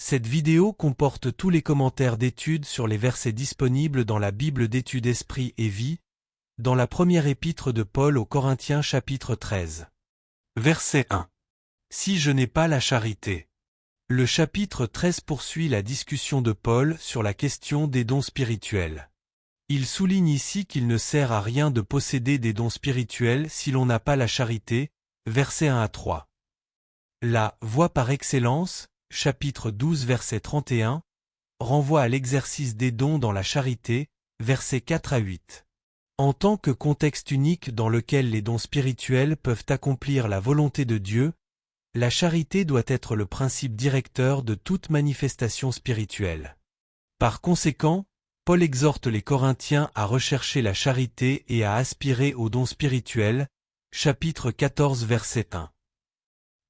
Cette vidéo comporte tous les commentaires d'études sur les versets disponibles dans la Bible d'études Esprit et Vie, dans la première épître de Paul aux Corinthiens chapitre 13. Verset 1. Si je n'ai pas la charité. Le chapitre 13 poursuit la discussion de Paul sur la question des dons spirituels. Il souligne ici qu'il ne sert à rien de posséder des dons spirituels si l'on n'a pas la charité, versets 1 à 3. La voie par excellence, chapitre 12 verset 31, renvoie à l'exercice des dons dans la charité, versets 4 à 8. En tant que contexte unique dans lequel les dons spirituels peuvent accomplir la volonté de Dieu, la charité doit être le principe directeur de toute manifestation spirituelle. Par conséquent, Paul exhorte les Corinthiens à rechercher la charité et à aspirer aux dons spirituels, chapitre 14 verset 1.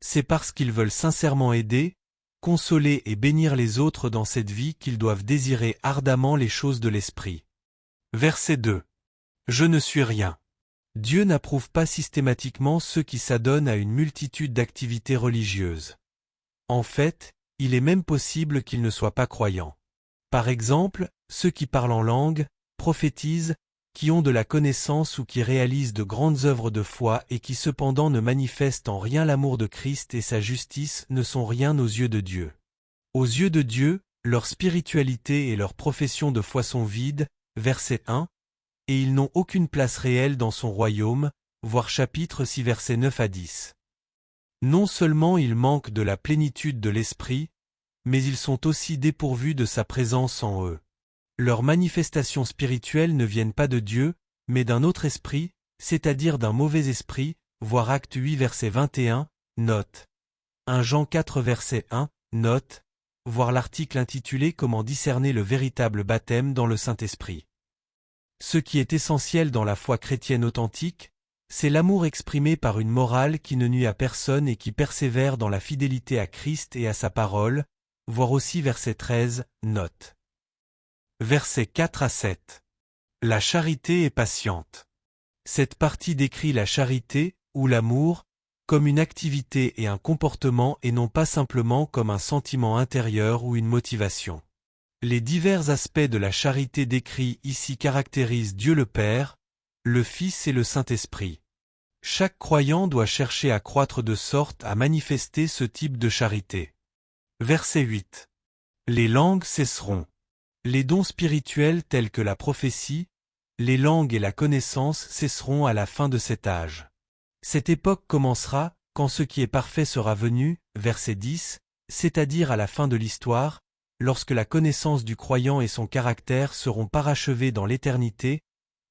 C'est parce qu'ils veulent sincèrement aider, consoler et bénir les autres dans cette vie qu'ils doivent désirer ardemment les choses de l'esprit. Verset 2. Je ne suis rien. Dieu n'approuve pas systématiquement ceux qui s'adonnent à une multitude d'activités religieuses. En fait, il est même possible qu'ils ne soient pas croyants. Par exemple, ceux qui parlent en langue, prophétisent, qui ont de la connaissance ou qui réalisent de grandes œuvres de foi et qui cependant ne manifestent en rien l'amour de Christ et sa justice ne sont rien aux yeux de Dieu. Aux yeux de Dieu, leur spiritualité et leur profession de foi sont vides, verset 1, et ils n'ont aucune place réelle dans son royaume, voir chapitre 6 versets 9 à 10. Non seulement ils manquent de la plénitude de l'esprit, mais ils sont aussi dépourvus de sa présence en eux. Leurs manifestations spirituelles ne viennent pas de Dieu, mais d'un autre esprit, c'est-à-dire d'un mauvais esprit, voir Acte 8 verset 21, note. 1 Jean 4 verset 1, note, voir l'article intitulé Comment discerner le véritable baptême dans le Saint-Esprit. Ce qui est essentiel dans la foi chrétienne authentique, c'est l'amour exprimé par une morale qui ne nuit à personne et qui persévère dans la fidélité à Christ et à sa parole, voir aussi verset 13, note. Versets 4 à 7. La charité est patiente. Cette partie décrit la charité, ou l'amour, comme une activité et un comportement et non pas simplement comme un sentiment intérieur ou une motivation. Les divers aspects de la charité décrits ici caractérisent Dieu le Père, le Fils et le Saint-Esprit. Chaque croyant doit chercher à croître de sorte à manifester ce type de charité. Verset 8. Les langues cesseront. Les dons spirituels tels que la prophétie, les langues et la connaissance cesseront à la fin de cet âge. Cette époque commencera quand ce qui est parfait sera venu, verset 10, c'est-à-dire à la fin de l'histoire, lorsque la connaissance du croyant et son caractère seront parachevés dans l'éternité,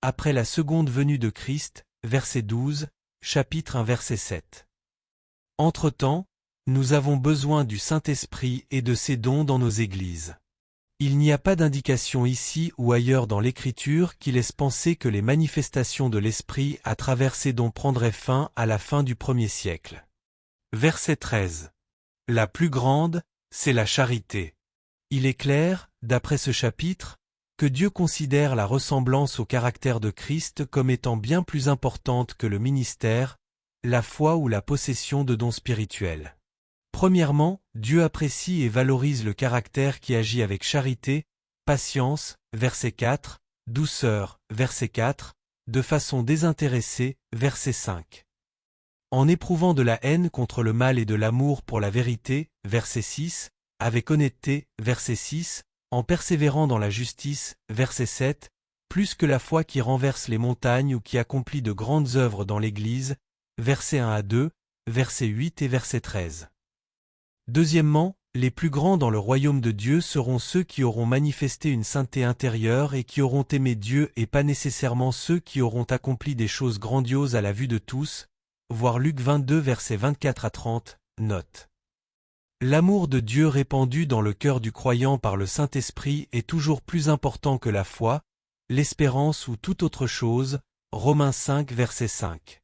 après la seconde venue de Christ, verset 12, chapitre 1 verset 7. Entre-temps, nous avons besoin du Saint-Esprit et de ses dons dans nos églises. Il n'y a pas d'indication ici ou ailleurs dans l'Écriture qui laisse penser que les manifestations de l'Esprit à travers ces dons prendraient fin à la fin du 1er siècle. Verset 13. La plus grande, c'est la charité. Il est clair, d'après ce chapitre, que Dieu considère la ressemblance au caractère de Christ comme étant bien plus importante que le ministère, la foi ou la possession de dons spirituels. Premièrement, Dieu apprécie et valorise le caractère qui agit avec charité, patience, verset 4, douceur, verset 4, de façon désintéressée, verset 5. En éprouvant de la haine contre le mal et de l'amour pour la vérité, verset 6, avec honnêteté, verset 6, en persévérant dans la justice, verset 7, plus que la foi qui renverse les montagnes ou qui accomplit de grandes œuvres dans l'Église, verset 1 à 2, verset 8 et verset 13. Deuxièmement, les plus grands dans le royaume de Dieu seront ceux qui auront manifesté une sainteté intérieure et qui auront aimé Dieu et pas nécessairement ceux qui auront accompli des choses grandioses à la vue de tous, voir Luc 22 versets 24 à 30, note. L'amour de Dieu répandu dans le cœur du croyant par le Saint-Esprit est toujours plus important que la foi, l'espérance ou toute autre chose, Romains 5 verset 5.